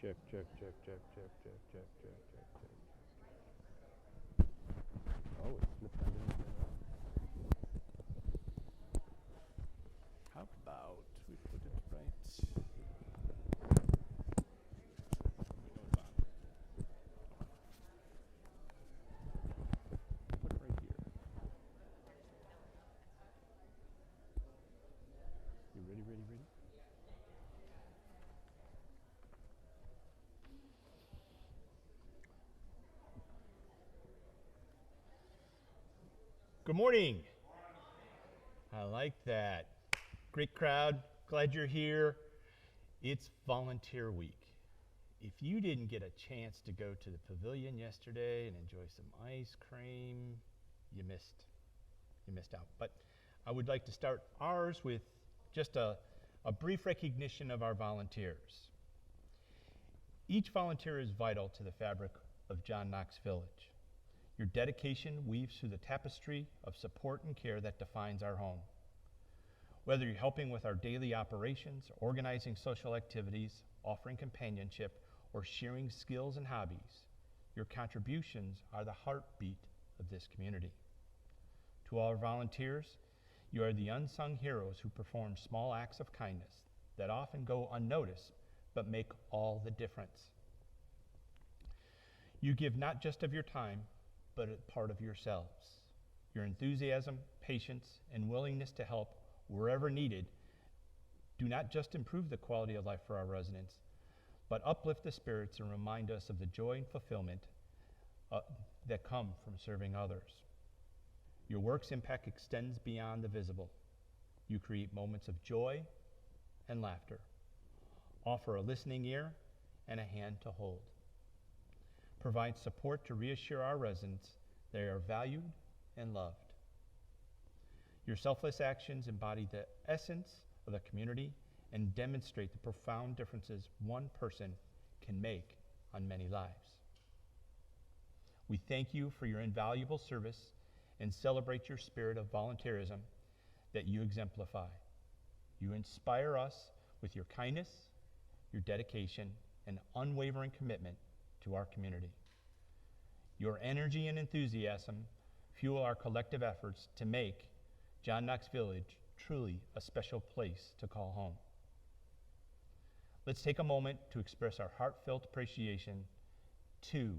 check, check, check, check, check, check, check, check, check, check. Oh, it slipped under the How about we put it right? Put it right here. You ready, ready, ready? Good morning. I like that. Great crowd. Glad you're here. It's volunteer week. If you didn't get a chance to go to the pavilion yesterday and enjoy some ice cream, you missed out. But I would like to start ours with just a brief recognition of our volunteers. Each volunteer is vital to the fabric of John Knox Village. Your dedication weaves through the tapestry of support and care that defines our home. Whether you're helping with our daily operations, organizing social activities, offering companionship, or sharing skills and hobbies, your contributions are the heartbeat of this community. To all our volunteers, you are the unsung heroes who perform small acts of kindness that often go unnoticed but make all the difference. You give not just of your time, but a part of yourselves. Your enthusiasm, patience, and willingness to help wherever needed do not just improve the quality of life for our residents, but uplift the spirits and remind us of the joy and fulfillment that come from serving others. Your work's impact extends beyond the visible. You create moments of joy and laughter, offer a listening ear and a hand to hold, provide support to reassure our residents they are valued and loved. Your selfless actions embody the essence of the community and demonstrate the profound differences one person can make on many lives. We thank you for your invaluable service and celebrate your spirit of volunteerism that you exemplify. You inspire us with your kindness, your dedication, and unwavering commitment to our community. Your energy and enthusiasm fuel our collective efforts to make John Knox Village truly a special place to call home. Let's take a moment to express our heartfelt appreciation to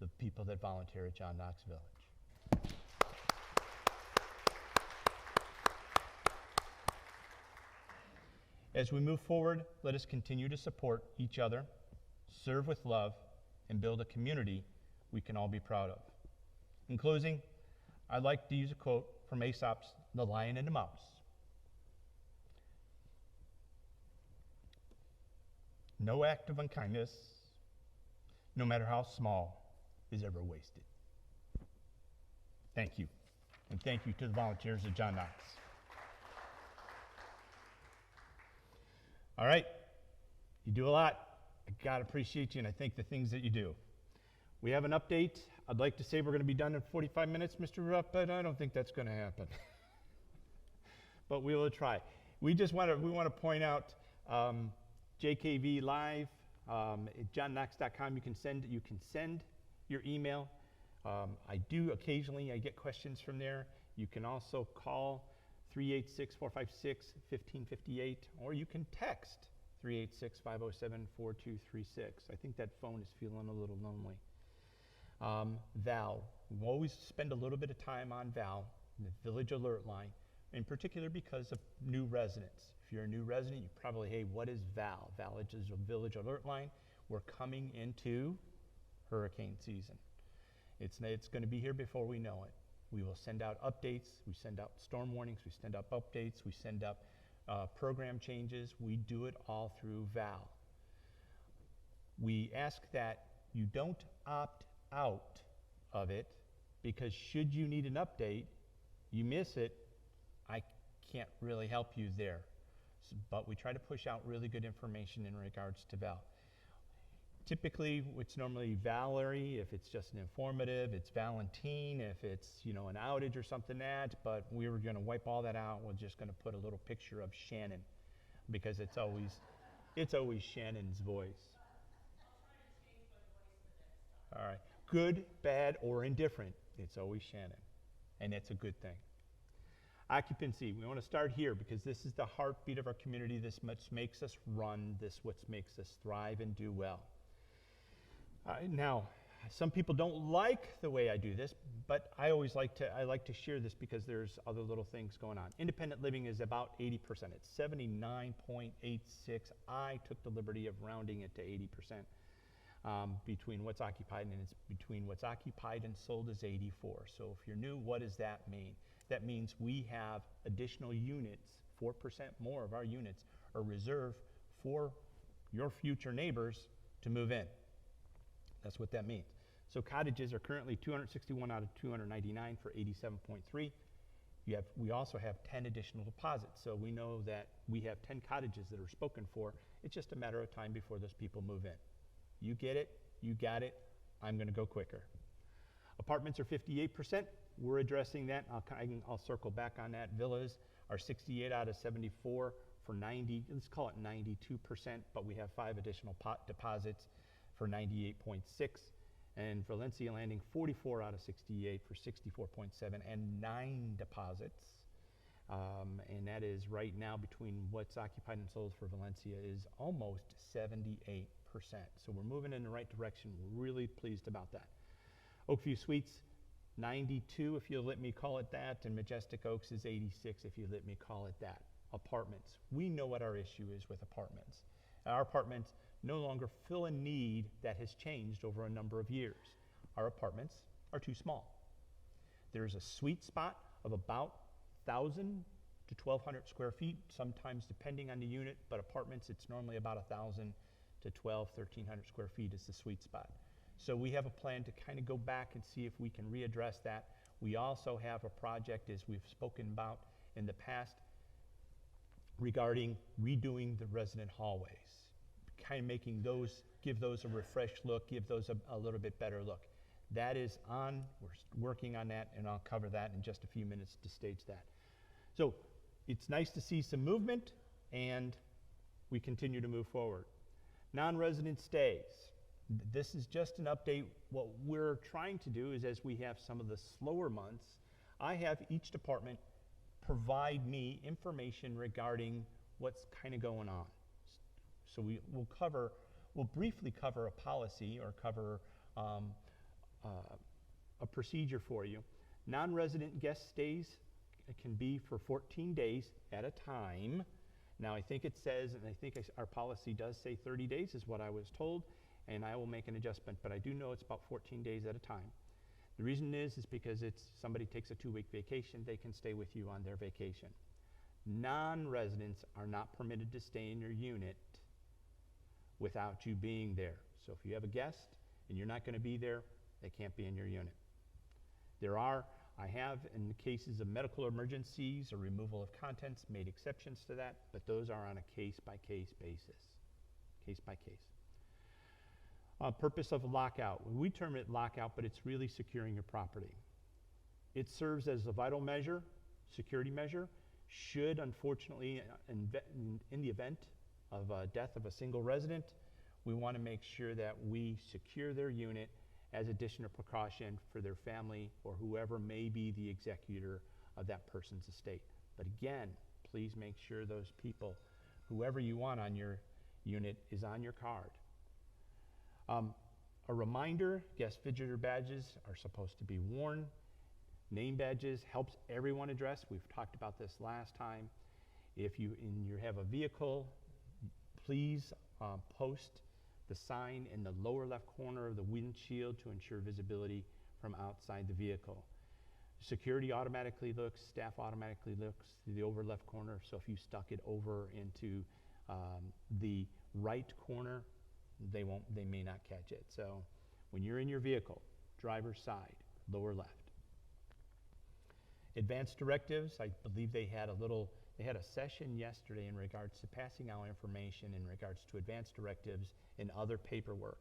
the people that volunteer at John Knox Village. As we move forward, let us continue to support each other, serve with love, and build a community we can all be proud of. In closing, I'd like to use a quote from Aesop's The Lion and the Mouse. No act of unkindness, no matter how small, is ever wasted. Thank you. And thank you to the volunteers of John Knox. All right, you do a lot. I gotta appreciate you, and I thank the things that you do. We have an update. I'd like to say we're gonna be done in 45 minutes, Mr. Rupp, but I don't think that's gonna happen. But we will try. We want to point out JKV Live at johnknox.com. You can send your email. I get questions from there. You can also call 386-456-1558, or you can text 386-507-4236. I think that phone is feeling a little lonely. Val, we always spend a little bit of time on Val, the Village Alert Line, in particular because of new residents. If you're a new resident, you probably, hey, what is Val? Val is a Village Alert Line. We're coming into hurricane season. It's going to be here before we know it. We will send out updates. We send out storm warnings. We send out updates. We send out program changes. We do it all through Val. We ask that you don't opt out of it, because should you need an update, you miss it, I can't really help you there. But we try to push out really good information in regards to Val. Typically, it's normally Valerie if it's just an informative. It's Valentine if it's an outage or something but we were going to wipe all that out. We're just going to put a little picture of Shannon, because it's always Shannon's voice. All right. Good, bad, or indifferent, it's always Shannon. And that's a good thing. Occupancy, we want to start here because this is the heartbeat of our community. This much makes us run. This what makes us thrive and do well. Now, some people don't like the way I do this, but I like to share this because there's other little things going on. Independent living is about 80%. It's 79.86. I took the liberty of rounding it to 80%. Between what's occupied and it's between what's occupied and sold is 84. So if you're new, what does that mean? That means we have additional units, 4% more of our units are reserved for your future neighbors to move in. That's what that means. So cottages are currently 261 out of 299 for 87.3. We also have 10 additional deposits. So we know that we have 10 cottages that are spoken for. It's just a matter of time before those people move in. You get it, you got it, I'm going to go quicker. Apartments are 58%. We're addressing that. I'll circle back on that. Villas are 68 out of 74 for 90, let's call it 92%, but we have 5 additional deposits for 98.6. And Valencia Landing, 44 out of 68 for 64.7 and 9 deposits. And that is right now between what's occupied and sold for Valencia is almost 78%. So we're moving in the right direction. We're really pleased about that. Oakview Suites, 92 if you'll let me call it that, and Majestic Oaks is 86 if you let me call it that. Apartments, we know what our issue is with apartments. Our apartments no longer fill a need that has changed over a number of years. Our apartments are too small. There's a sweet spot of about 1,000 to 1,200 square feet, sometimes depending on the unit, but apartments, it's normally about 1,000 to 1,300 square feet is the sweet spot. So we have a plan to kind of go back and see if we can readdress that. We also have a project, as we've spoken about in the past, regarding redoing the resident hallways, kind of making those, give those a refreshed look, give those a little bit better look. That is on, we're working on that, and I'll cover that in just a few minutes to stage that. So it's nice to see some movement, and we continue to move forward. Non-resident stays. This is just an update. What we're trying to do is, as we have some of the slower months, I have each department provide me information regarding what's kind of going on. So we'll briefly cover a policy or cover a procedure for you. Non-resident guest stays can be for 14 days at a time. Now I think it says, and I think our policy does say 30 days is what I was told, and I will make an adjustment, but I do know it's about 14 days at a time. The reason is because somebody takes a 2-week vacation, they can stay with you on their vacation. Non-residents are not permitted to stay in your unit without you being there. So if you have a guest and you're not going to be there, they can't be in your unit. I have, in the cases of medical emergencies or removal of contents, made exceptions to that, but those are on a case-by-case basis. Case-by-case. Purpose of a lockout. We term it lockout, but it's really securing your property. It serves as a vital measure, security measure, should, unfortunately, in the event of death of a single resident, we want to make sure that we secure their unit as additional precaution for their family or whoever may be the executor of that person's estate. But again, please make sure those people, whoever you want on your unit, is on your card. A reminder, guest visitor badges are supposed to be worn. Name badges helps everyone address. We've talked about this last time. If you have a vehicle, please post the sign in the lower left corner of the windshield to ensure visibility from outside the vehicle. Security automatically looks, staff automatically looks to the over left corner, so if you stuck it over into the right corner, they may not catch it. So when you're in your vehicle, driver's side, lower left. Advanced directives, I believe they had a session yesterday in regards to passing out information in regards to advanced directives and other paperwork.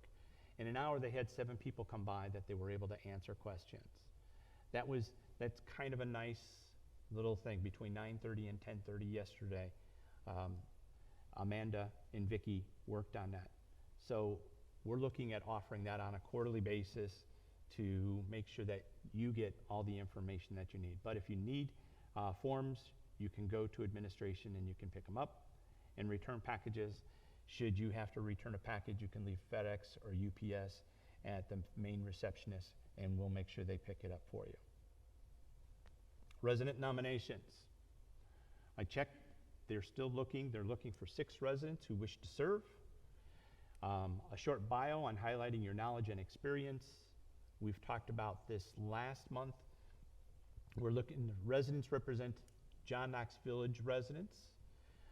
In an hour, they had 7 people come by that they were able to answer questions. That's kind of a nice little thing. Between 9:30 and 10:30 yesterday, Amanda and Vicki worked on that. So we're looking at offering that on a quarterly basis to make sure that you get all the information that you need. But if you need forms, you can go to administration and you can pick them up. And return packages, should you have to return a package, you can leave FedEx or UPS at the main receptionist, and we'll make sure they pick it up for you. Resident nominations. I checked, they're still looking. They're looking for 6 residents who wish to serve. A short bio on highlighting your knowledge and experience. We've talked about this last month. We're looking, residents represent John Knox Village residents.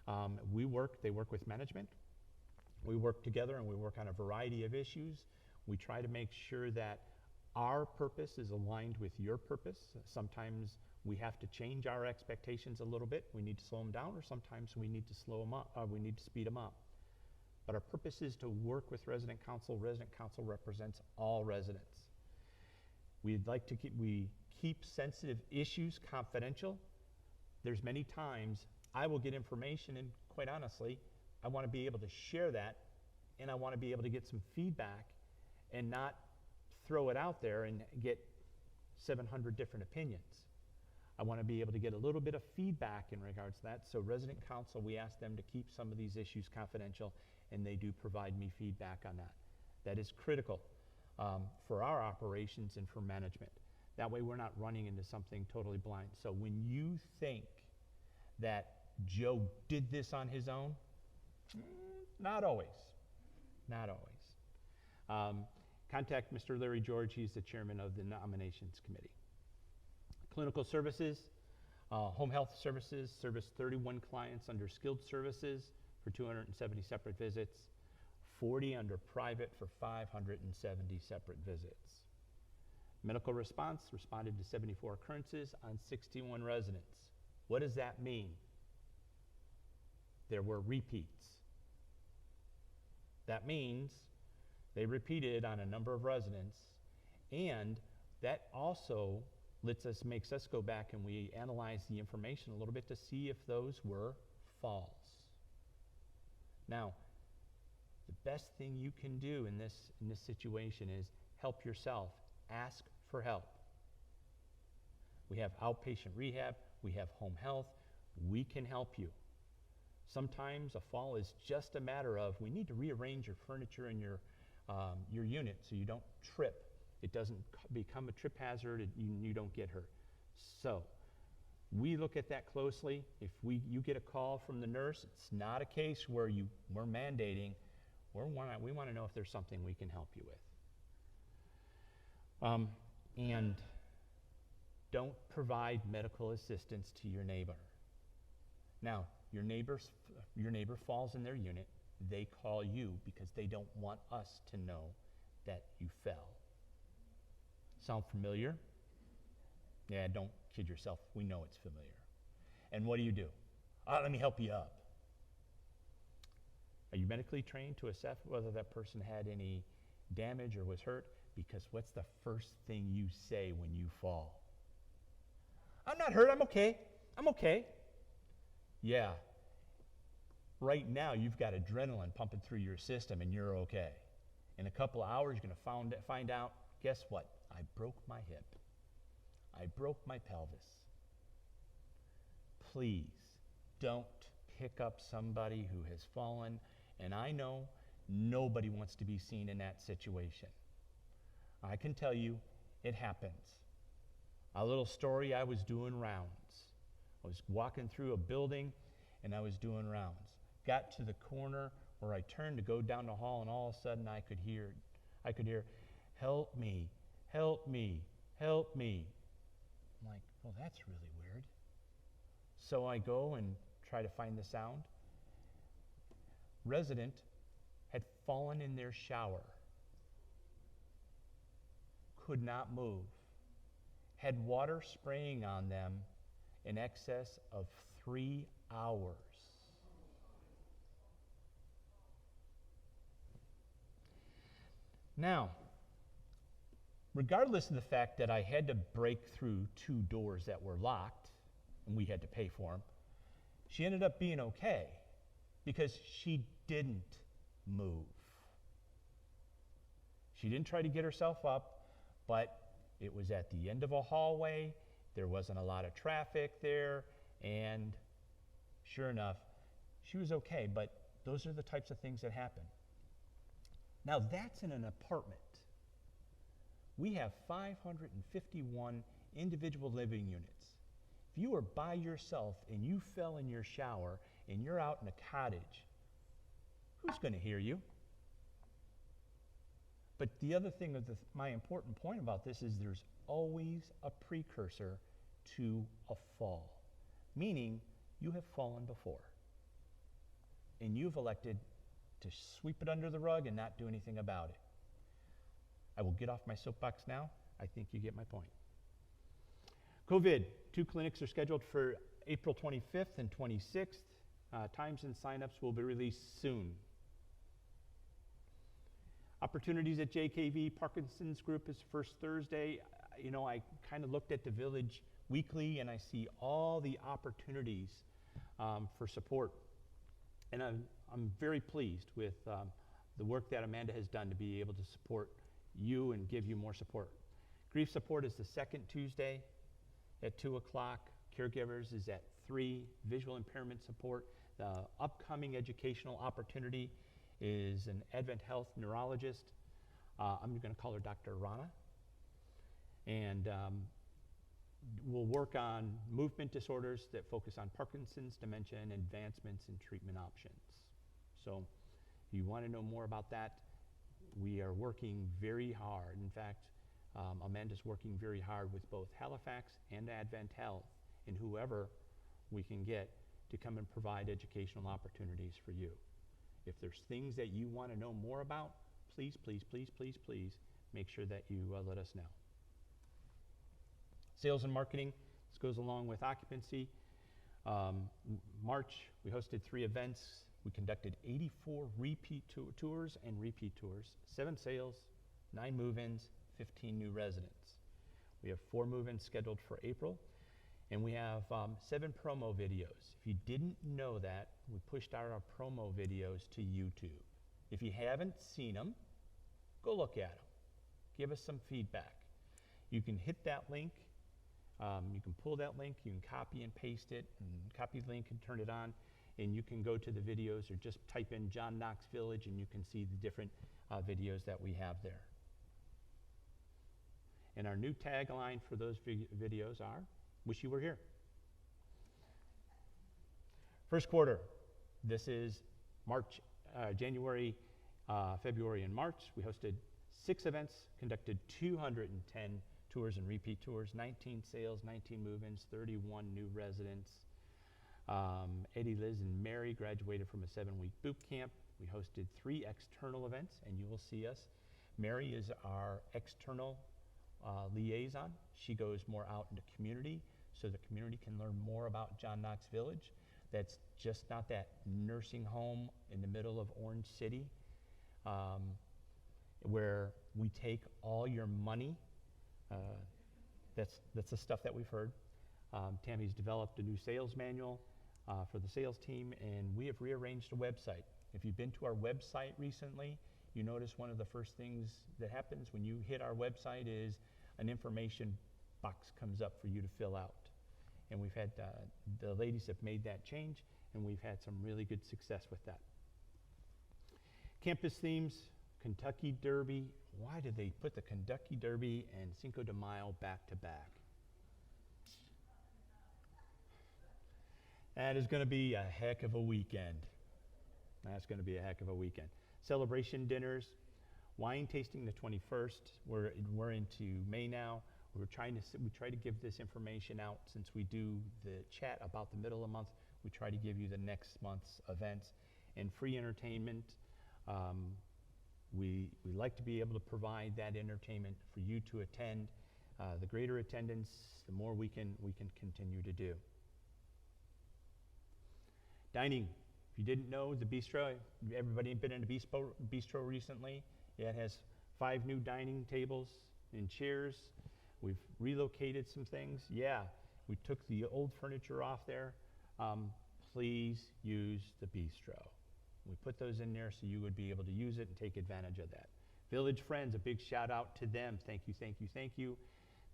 They work with management. We work together and we work on a variety of issues. We try to make sure that our purpose is aligned with your purpose. Sometimes we have to change our expectations a little bit. We need to slow them down, or sometimes we need to slow them up, we need to speed them up. But our purpose is to work with resident council. Resident council represents all residents. We keep sensitive issues confidential. There's many times I will get information, and quite honestly, I want to be able to share that, and I want to be able to get some feedback and not throw it out there and get 700 different opinions. I want to be able to get a little bit of feedback in regards to that. So resident council, we ask them to keep some of these issues confidential, and they do provide me feedback on that. That is critical for our operations and for management. That way we're not running into something totally blind. So when you think that Joe did this on his own, not always, not always. Contact Mr. Larry George, he's the chairman of the nominations committee. Clinical services, home health services, service 31 clients under skilled services for 270 separate visits, 40 under private for 570 separate visits. Medical response, responded to 74 occurrences on 61 residents. What does that mean? There were repeats. That means they repeated on a number of residents, and that also makes us go back and we analyze the information a little bit to see if those were false. Now, the best thing you can do in this situation is help yourself. Ask for help. We have outpatient rehab, we have home health, we can help you. Sometimes a fall is just a matter of, we need to rearrange your furniture in your unit so you don't trip. It doesn't become a trip hazard, you don't get hurt. So we look at that closely. If you get a call from the nurse, it's not a case where we're mandating. We want to know if there's something we can help you with. And don't provide medical assistance to your neighbor. Now, your neighbor falls in their unit. They call you because they don't want us to know that you fell. Sound familiar? Yeah, don't kid yourself. We know it's familiar. And what do? Let me help you up. Are you medically trained to assess whether that person had any damage or was hurt? Because what's the first thing you say when you fall? I'm not hurt, I'm okay. I'm okay. Yeah. Right now, you've got adrenaline pumping through your system and you're okay. In a couple of hours, you're going to find out, guess what? I broke my hip. I broke my pelvis. Please don't pick up somebody who has fallen, and I know nobody wants to be seen in that situation. I can tell you, it happens. A little story, I was doing rounds. I was walking through a building, and I was doing rounds. Got to the corner where I turned to go down the hall, and all of a sudden I could hear, help me, help me, help me. I'm like, well, that's really weird. So I go and try to find the sound. Resident had fallen in their shower, could not move, had water spraying on them in excess of 3 hours. Now, regardless of the fact that I had to break through 2 doors that were locked, and we had to pay for them, she ended up being okay because she didn't move. She didn't try to get herself up, but it was at the end of a hallway. There wasn't a lot of traffic there, and sure enough, she was okay, but those are the types of things that happen. Now, that's in an apartment. We have 551 individual living units. If you are by yourself and you fell in your shower and you're out in a cottage, who's going to hear you? But the other thing, my important point about this is there's always a precursor to a fall, meaning you have fallen before. And you've elected to sweep it under the rug and not do anything about it. I will get off my soapbox now. I think you get my point. COVID, 2 clinics are scheduled for April 25th and 26th. Times and signups will be released soon. Opportunities at JKV Parkinson's Group is first Thursday. I kind of looked at the Village Weekly and I see all the opportunities for support. And I'm very pleased with the work that Amanda has done to be able to support you and give you more support. Grief support is the second Tuesday at 2 o'clock. Caregivers is at 3. Visual impairment support. The upcoming educational opportunity is an Advent Health neurologist. I'm going to call her Dr. Rana. And we'll work on movement disorders that focus on Parkinson's, dementia, and advancements in treatment options. So if you want to know more about that, we are working very hard. In fact, Amanda's working very hard with both Halifax and Advent Health and whoever we can get to come and provide educational opportunities for you. If there's things that you want to know more about, please, please, please, please, please make sure that you let us know. Sales and marketing, this goes along with occupancy. March, we hosted 3 events. We conducted 84 repeat tours and repeat tours, 7 sales, 9 move-ins, 15 new residents. We have 4 move-ins scheduled for April, and we have 7 promo videos. If you didn't know that, we pushed out our promo videos to YouTube. If you haven't seen them, go look at them. Give us some feedback. You can hit that link. You can pull that link. You can copy and paste it, and copy the link and turn it on. And you can go to the videos or just type in John Knox Village and you can see the different videos that we have there. And our new tagline for those videos are, wish you were here. First quarter, this is March, January, February, and March. We hosted 6 events, conducted 210 tours and repeat tours, 19 sales, 19 move-ins, 31 new residents. Eddie, Liz, and Mary graduated from a 7-week boot camp. We hosted 3 external events, and you will see us. Mary is our external liaison. She goes more out into community so the community can learn more about John Knox Village. That's just not that nursing home in the middle of Orange City where we take all your money. That's the stuff that we've heard. Tammy's developed a new sales manual for the sales team, and we have rearranged the website. If you've been to our website recently, you notice one of the first things that happens when you hit our website is an information box comes up for you to fill out. And we've had, the ladies have made that change, and we've had some really good success with that. Campus themes, Kentucky Derby. Why did they put the Kentucky Derby and Cinco de Mayo back to back? That is going to be a heck of a weekend. That's going to be a heck of a weekend. Celebration dinners, wine tasting the 21st. We're into May now. We try to give this information out since we do the chat about the middle of the month. We try to give you the next month's events and free entertainment. We like to be able to provide that entertainment for you to attend. The greater attendance, the more we can continue to do. Dining. If you didn't know, the bistro, everybody been in a bistro recently? Yeah, it has 5 new dining tables and chairs. We've relocated some things. Yeah, we took the old furniture off there. Please use the bistro. We put those in there so you would be able to use it and take advantage of that. Village Friends, a big shout out to them. Thank you, thank you, thank you.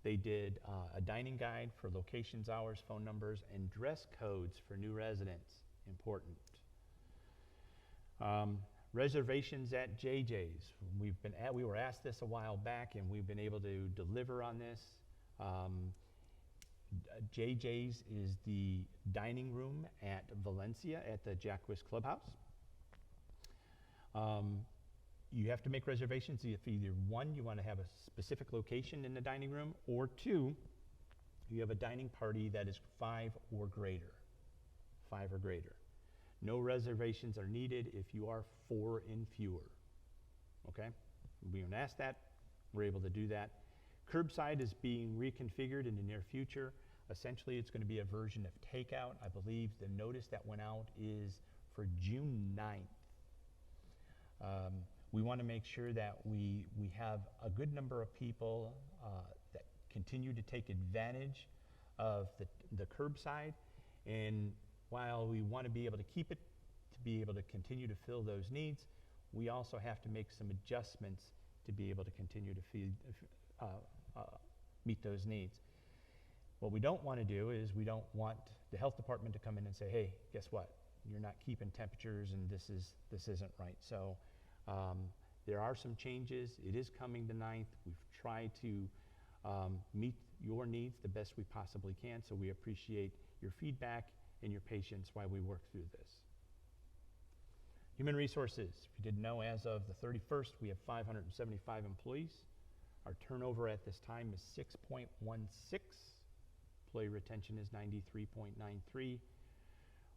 They did a dining guide for locations, hours, phone numbers, and dress codes for new residents. Important. Reservations at JJ's. We were asked this a while back, and we've been able to deliver on this. JJ's is the dining room at Valencia at the Jacques Clubhouse. You have to make reservations if either one, you want to have a specific location in the dining room, or two, you have a dining party that is 5 or greater. 5 or greater. No reservations are needed if you are 4 and fewer. Okay? We don't ask that. We're able to do that. Curbside is being reconfigured in the near future. Essentially, it's going to be a version of takeout. I believe the notice that went out is for June 9th. We want to make sure that we have a good number of people that continue to take advantage of the curbside. And while we want to be able to keep it, to be able to continue to fill those needs, we also have to make some adjustments to be able to continue to meet those needs. What we don't want to do is we don't want the health department to come in and say, hey, guess what? You're not keeping temperatures and this isn't right. So there are some changes. It is coming the 9th. We've tried to meet your needs the best we possibly can, so we appreciate your feedback and your patience while we work through this. Human resources. If you didn't know, as of the 31st, we have 575 employees. Our turnover at this time is 6.16. Employee retention is 93.93.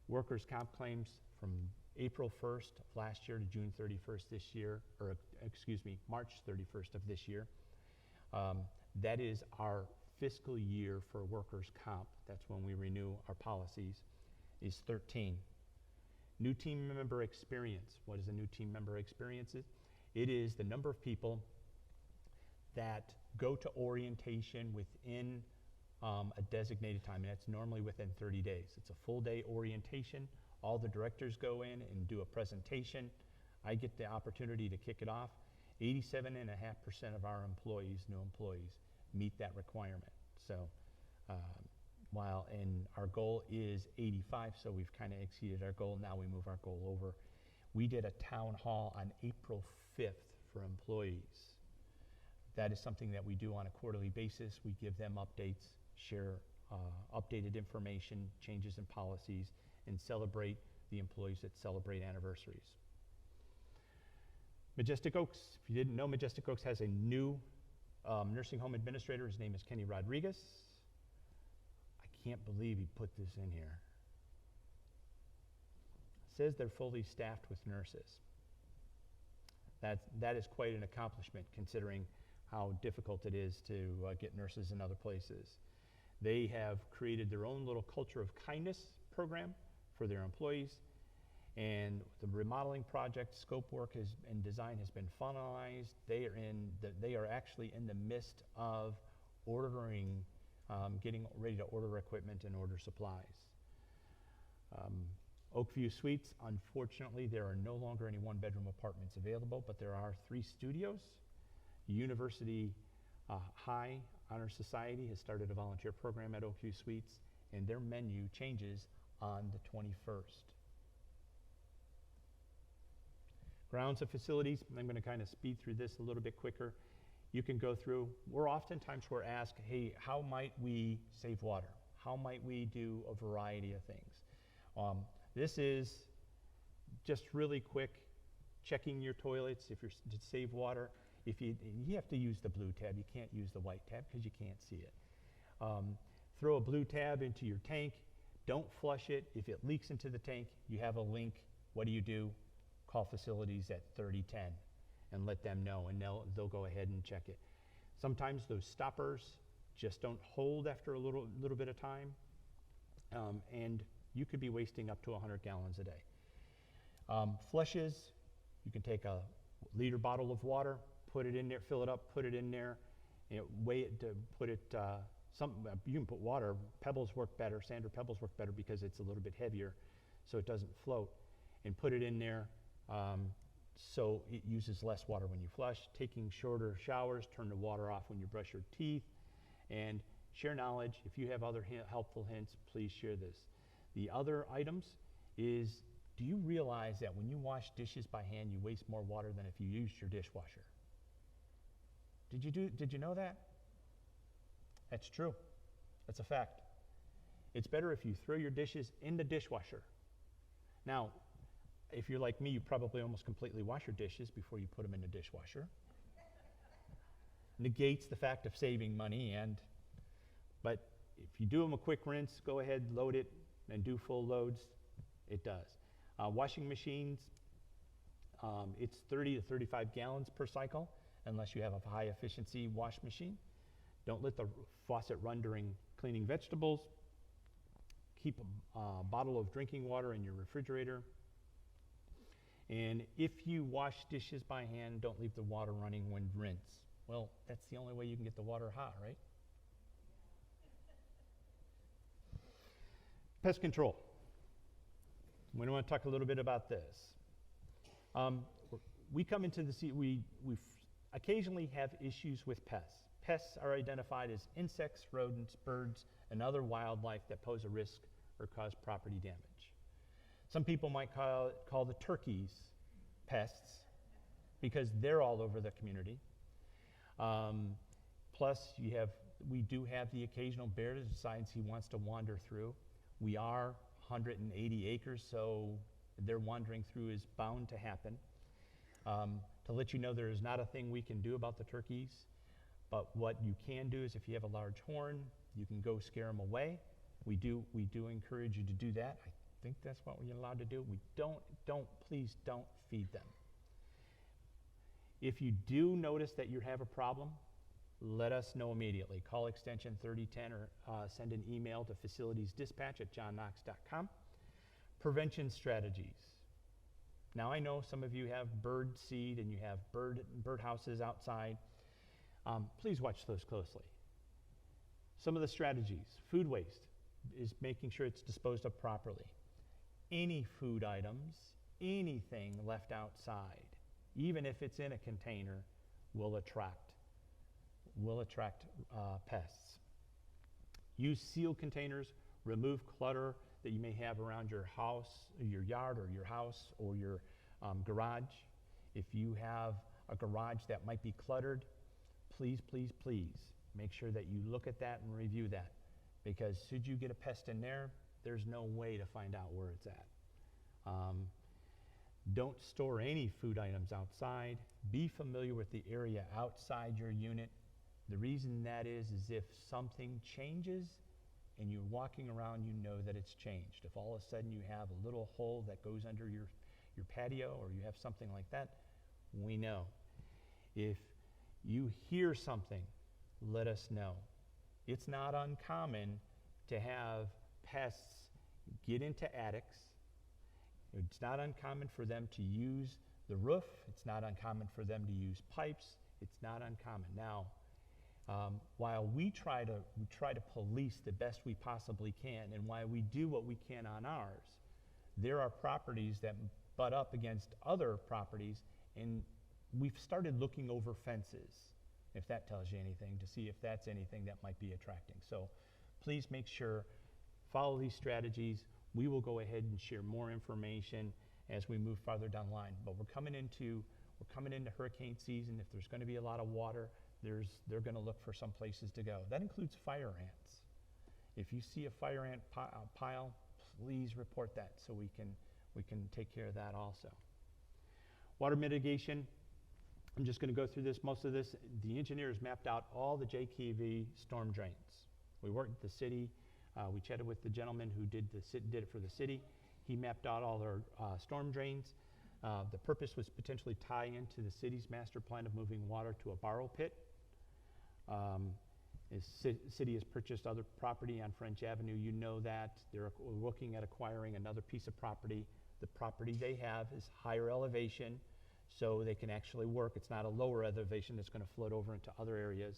Workers' comp claims from April 1st of last year to June 31st this year, or excuse me, March 31st of this year. That is our fiscal year for workers' comp. That's when we renew our policies, is 13. New team member experience. What is a new team member experience? It is the number of people that go to orientation within a designated time, and that's normally within 30 days. It's a full day orientation. All the directors go in and do a presentation. I get the opportunity to kick it off. 87.5% of our employees, new employees, meet that requirement. So and our goal is 85, so we've kind of exceeded our goal. Now we move our goal over. We did a town hall on April 5th for employees. That is something that we do on a quarterly basis. We give them updates, share updated information, changes in policies, and celebrate the employees that celebrate anniversaries. Majestic Oaks. If you didn't know, Majestic Oaks has a new nursing home administrator. His name is Kenny Rodriguez. I can't believe he put this in here. It says they're fully staffed with nurses. That is quite an accomplishment, considering how difficult it is to get nurses in other places. They have created their own little culture of kindness program for their employees, and the remodeling project scope work and design has been finalized. They are actually in the midst of ordering, getting ready to order equipment and order supplies. Oakview Suites, unfortunately, there are no longer any one-bedroom apartments available, but there are 3 studios. University High Honor Society has started a volunteer program at Oakview Suites, and their menu changes on the 21st. Grounds and facilities, I'm going to kind of speed through this a little bit quicker. You can go through. We're asked, hey, how might we save water? How might we do a variety of things? This is just really quick, checking your toilets if you're to save water. If you have to use the blue tab, you can't use the white tab because you can't see it. Throw a blue tab into your tank. Don't flush it. If it leaks into the tank, you have a link. What do? Call facilities at 3010 and let them know, and they'll go ahead and check it. Sometimes those stoppers just don't hold after a little bit of time, and you could be wasting up to 100 gallons a day. Flushes, you can take a liter bottle of water, put it in there, fill it up, put it in there, weigh it to put it, you can put water. Pebbles work better, Sandra Pebbles work better because it's a little bit heavier, so it doesn't float, and put it in there, so it uses less water when you flush, taking shorter showers, turn the water off when you brush your teeth, and share knowledge. If you have other helpful hints, please share this. The other items is, do you realize that when you wash dishes by hand, you waste more water than if you used your dishwasher? Did you know that? That's true. That's a fact. It's better if you throw your dishes in the dishwasher. Now, if you're like me, you probably almost completely wash your dishes before you put them in the dishwasher. Negates the fact of saving money, but if you do them a quick rinse, go ahead, load it, and do full loads, it does. Washing machines, it's 30 to 35 gallons per cycle, unless you have a high efficiency wash machine. Don't let the faucet run during cleaning vegetables. Keep a bottle of drinking water in your refrigerator. And if you wash dishes by hand, don't leave the water running when rinse. Well, that's the only way you can get the water hot, right? Pest control. We want to talk a little bit about this. We come into the sea, we occasionally have issues with pests. Pests are identified as insects, rodents, birds, and other wildlife that pose a risk or cause property damage. Some people might call the turkeys pests because they're all over the community. Plus, we do have the occasional bear that decides he wants to wander through. We are 180 acres, so their wandering through is bound to happen. To let you know, there is not a thing we can do about the turkeys, but what you can do is if you have a large horn, you can go scare them away. We do encourage you to do that. I think that's what we're allowed to do. Please don't feed them. If you do notice that you have a problem, let us know immediately. Call extension 3010 or send an email to facilitiesdispatch@johnknox.com. Prevention strategies. Now I know some of you have bird seed and you have bird houses outside. Please watch those closely. Some of the strategies: food waste is making sure it's disposed of properly. Any food items, anything left outside, even if it's in a container, will attract pests. Use sealed containers. Remove clutter that you may have around your house, your yard, or your house, or your garage. If you have a garage that might be cluttered, please make sure that you look at that and review that, because should you get a pest in there, there's no way to find out where it's at. Don't store any food items outside. Be familiar with the area outside your unit. The reason that is if something changes and you're walking around, you know that it's changed. If all of a sudden you have a little hole that goes under your patio, or you have something like that, we know. If you hear something, let us know. It's not uncommon to have pests get into attics. It's not uncommon for them to use the roof. It's not uncommon for them to use pipes. It's not uncommon. Now, while we try to police the best we possibly can, and while we do what we can on ours, there are properties that butt up against other properties, and we've started looking over fences, if that tells you anything, to see if that's anything that might be attracting. So please make sure, follow these strategies. We will go ahead and share more information as we move farther down the line. But we're coming into hurricane season. If there's going to be a lot of water, they're going to look for some places to go. That includes fire ants. If you see a fire ant pile, please report that so we can take care of that also. Water mitigation. I'm just going to go through this. Most of this, the engineers mapped out all the JKV storm drains. We worked with the city. We chatted with the gentleman who did it for the city. He mapped out all their storm drains. The purpose was potentially tie into the city's master plan of moving water to a borrow pit. The city has purchased other property on French Avenue. You know that. They're looking at acquiring another piece of property. The property they have is higher elevation, so they can actually work. It's not a lower elevation that's going to float over into other areas.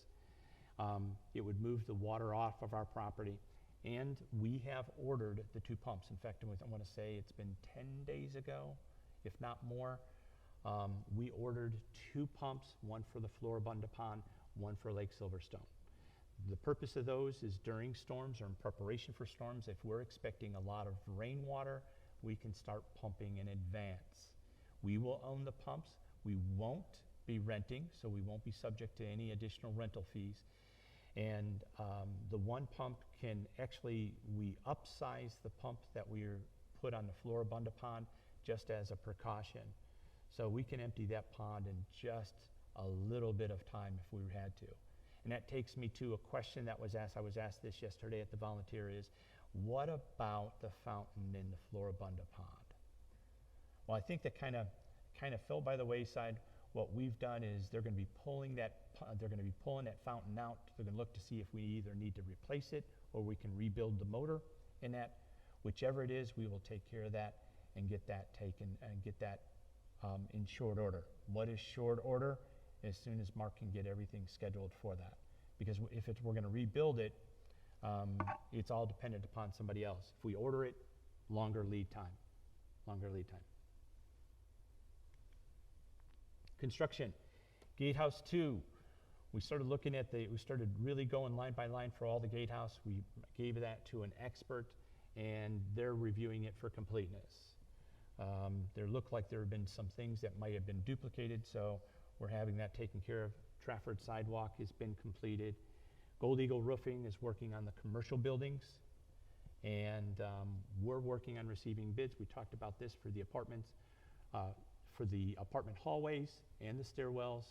It would move the water off of our property. And we have ordered the 2 pumps. In fact, I want to say it's been 10 days ago, if not more. We ordered 2 pumps, one for the Floribunda Pond, one for Lake Silverstone. The purpose of those is during storms or in preparation for storms. If we're expecting a lot of rainwater, we can start pumping in advance. We will own the pumps. We won't be renting, so we won't be subject to any additional rental fees. And the one pump can actually, we upsize the pump that we put on the Floribunda Pond just as a precaution. So we can empty that pond in just a little bit of time if we had to. And that takes me to a question that was asked. I was asked this yesterday at the volunteer is, what about the fountain in the Floribunda Pond? Well, I think that kind of fell by the wayside. What we've done is they're going to be pulling that fountain out. They're going to look to see if we either need to replace it or we can rebuild the motor in that. Whichever it is, we will take care of that and get that taken and get that in short order. What is short order? As soon as Mark can get everything scheduled for that. Because if we're going to rebuild it, it's all dependent upon somebody else. If we order it, longer lead time. Construction, Gatehouse 2. We started really going line by line for all the gatehouse. We gave that to an expert, and they're reviewing it for completeness. There looked like there have been some things that might have been duplicated, so we're having that taken care of. Trafford sidewalk has been completed. Gold Eagle Roofing is working on the commercial buildings, and we're working on receiving bids. We talked about this for the apartments, for the apartment hallways and the stairwells.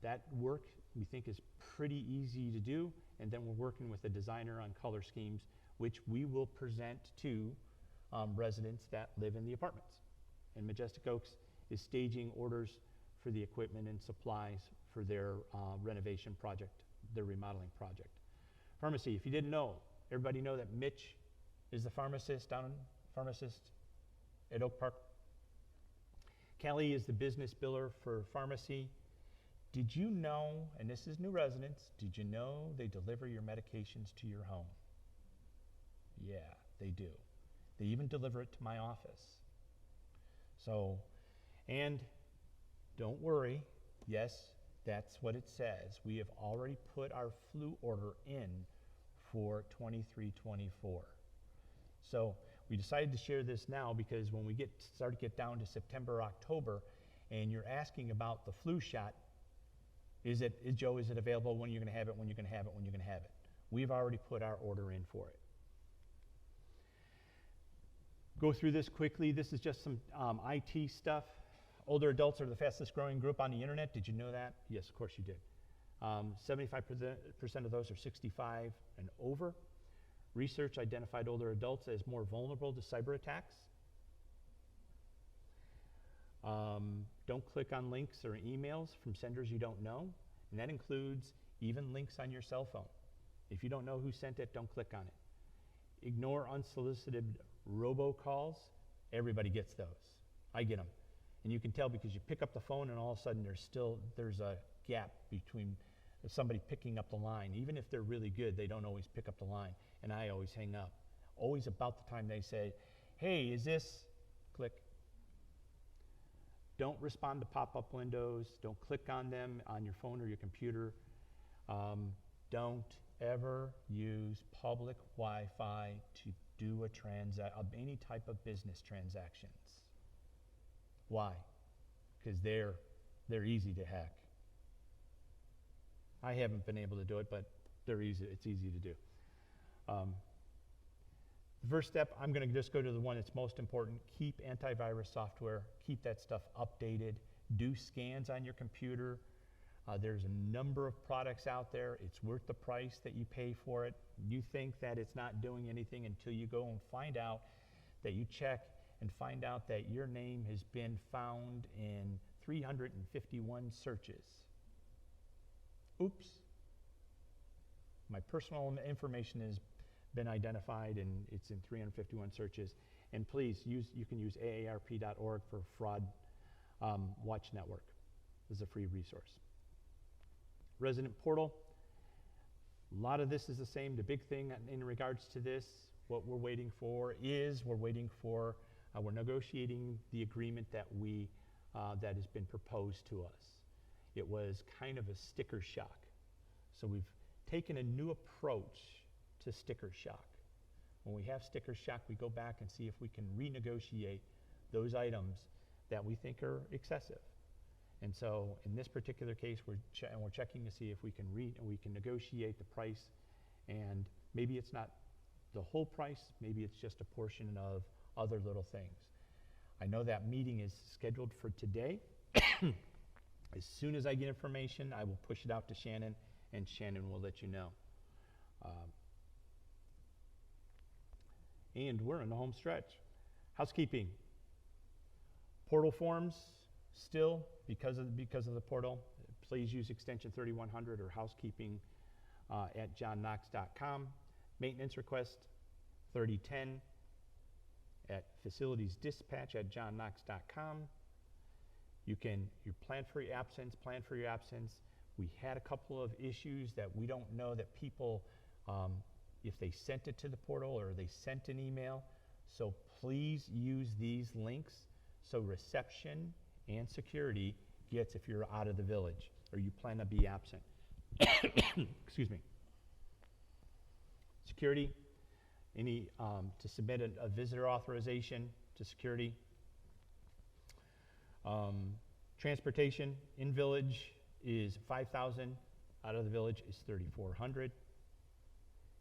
That work we think is pretty easy to do, and then we're working with a designer on color schemes, which we will present to residents that live in the apartments. And Majestic Oaks is staging orders for the equipment and supplies for their renovation project, their remodeling project. Pharmacy, if you didn't know, everybody know that Mitch is the pharmacist at Oak Park. Callie is the business biller for pharmacy. Did you know, and this is new residents, did you know they deliver your medications to your home? Yeah, they do. They even deliver it to my office. So, and don't worry, yes, that's what it says. We have already put our flu order in for 23-24. So we decided to share this now because when we start to get down to September, October, and you're asking about the flu shot, Joe, is it available? When are you going to have it? When are you going to have it? When are you going to have it? We've already put our order in for it. Go through this quickly. This is just some IT stuff. Older adults are the fastest growing group on the internet. Did you know that? Yes, of course you did. 75% of those are 65 and over. Research identified older adults as more vulnerable to cyber attacks. Don't click on links or emails from senders you don't know, and that includes even links on your cell phone. If you don't know who sent it, don't click on it. Ignore unsolicited robocalls. Everybody gets those. I get them. And you can tell because you pick up the phone and all of a sudden there's a gap between somebody picking up the line. Even if they're really good, they don't always pick up the line. And I always hang up. Always about the time they say, hey, is this, click. Don't respond to pop-up windows. Don't click on them on your phone or your computer. Don't ever use public Wi-Fi to do any type of business transactions. Why? Because they're easy to hack. I haven't been able to do it, but it's easy to do. The first step, I'm going to just go to the one that's most important. Keep antivirus software. Keep that stuff updated. Do scans on your computer. There's a number of products out there. It's worth the price that you pay for it. You think that it's not doing anything until you go and find out that you check and find out that your name has been found in 351 searches. Oops. My personal information has been identified and it's in 351 searches. And please, you can use aarp.org for Fraud Watch Network. This is a free resource. Resident portal. A lot of this is the same. The big thing in regards to this, what we're waiting for is we're negotiating the agreement that we that has been proposed to us. It was kind of a sticker shock. So we've taken a new approach to sticker shock. When we have sticker shock, we go back and see if we can renegotiate those items that we think are excessive. And so in this particular case, we're checking to see if we can negotiate the price, and maybe it's not the whole price, maybe it's just a portion of other little things. I know that meeting is scheduled for today. As soon as I get information, I will push it out to Shannon, and Shannon will let you know. And we're in the home stretch. Housekeeping. Portal forms, still, because of the portal, please use extension 3100 or housekeeping at johnknox.com. Maintenance request 3010 at facilitiesdispatch at johnknox.com. You plan for your absence. We had a couple of issues that we don't know that people, if they sent it to the portal or they sent an email. So please use these links so reception and security gets if you're out of the village or you plan to be absent. Excuse me. Security, to submit a visitor authorization to security. Transportation in village is 5,000, out of the village is 3,400.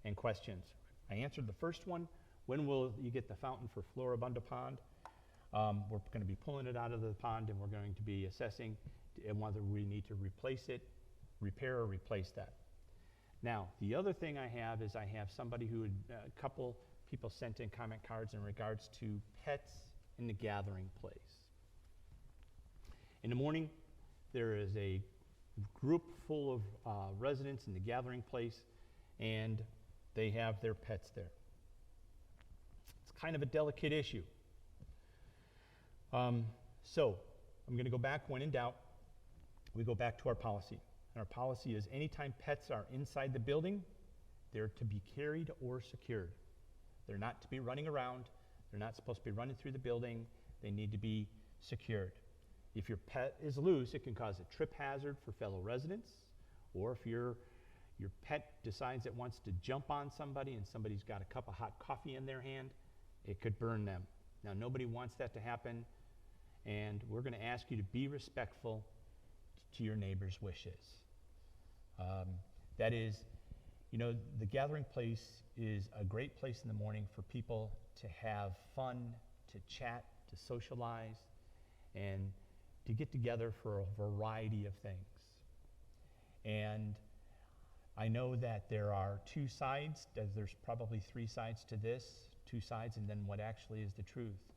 And questions. I answered the first one. When will you get the fountain for Floribunda Pond? We're going to be pulling it out of the pond, and we're going to be assessing whether we need to replace it, repair or replace that. Now, the other thing I have is I have somebody a couple people sent in comment cards in regards to pets in the gathering place. In the morning, there is a group full of residents in the gathering place, and they have their pets there. It's kind of a delicate issue. So I'm going to go back. When in doubt, we go back to our policy. And our policy is anytime pets are inside the building, they're to be carried or secured. They're not to be running around. They're not supposed to be running through the building. They need to be secured. If your pet is loose, it can cause a trip hazard for fellow residents, or if your pet decides it wants to jump on somebody and somebody's got a cup of hot coffee in their hand, it could burn them. Now, nobody wants that to happen, and we're going to ask you to be respectful to your neighbor's wishes. That is, the gathering place is a great place in the morning for people to have fun, to chat, to socialize, and to get together for a variety of things. And I know that there are two sides. There's probably three sides to this, two sides, and then what actually is the truth.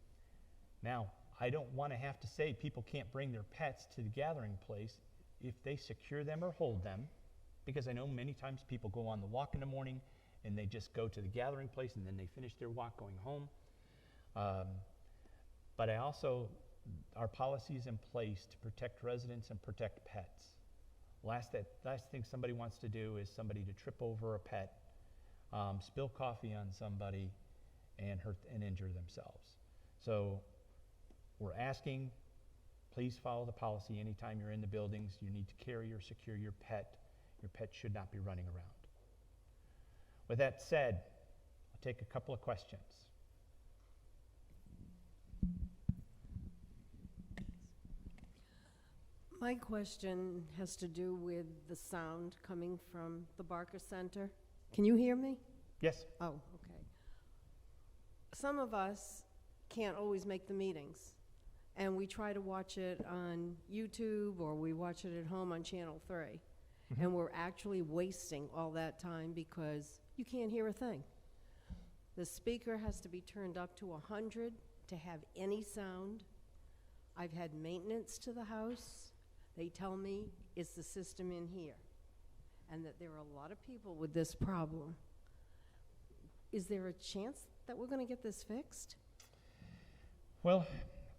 Now, I don't want to have to say people can't bring their pets to the gathering place if they secure them or hold them, because I know many times people go on the walk in the morning and they just go to the gathering place and then they finish their walk going home. But our policy is in place to protect residents and protect pets. Last thing somebody wants to do is somebody to trip over a pet, spill coffee on somebody, and hurt and injure themselves. So we're asking, please follow the policy. Anytime you're in the buildings, you need to carry or secure your pet. Your pet should not be running around. With that said, I'll take a couple of questions. My question has to do with the sound coming from the Barker Center. Can you hear me? Yes? Oh, okay. Some of us can't always make the meetings, and we try to watch it on YouTube or we watch it at home on Channel 3, and we're actually wasting all that time because you can't hear a thing. The speaker has to be turned up to 100 to have any sound. I've had maintenance to the house. They tell me it's the system in here, and that there are a lot of people with this problem. Is there a chance that we're going to get this fixed? Well,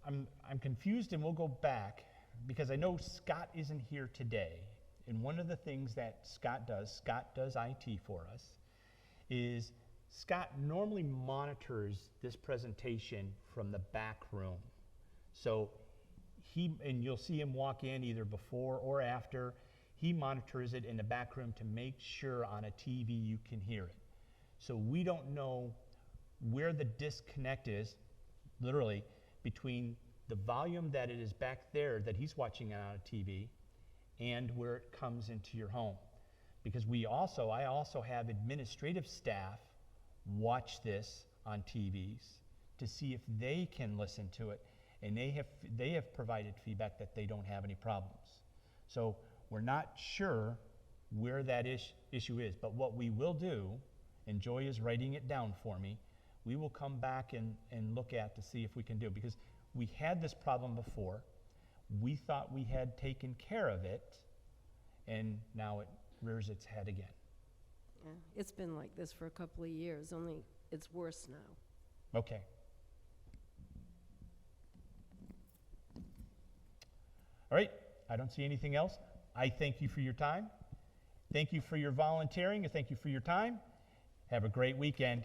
I'm confused, and we'll go back because I know Scott isn't here today. And one of the things that Scott does IT for us, is Scott normally monitors this presentation from the back room. So and you'll see him walk in either before or after. He monitors it in the back room to make sure on a TV you can hear it. So we don't know where the disconnect is, literally, between the volume that it is back there that he's watching on a TV and where it comes into your home. Because I also have administrative staff watch this on TVs to see if they can listen to it, and they have provided feedback that they don't have any problems. So we're not sure where that issue is, but what we will do, and Joy is writing it down for me, we will come back and look at to see if we can do it, because we had this problem before. We thought we had taken care of it, and now it rears its head again. Yeah, it's been like this for a couple of years, only it's worse now. Okay. All right, I don't see anything else. I thank you for your time. Thank you for your volunteering, and thank you for your time. Have a great weekend.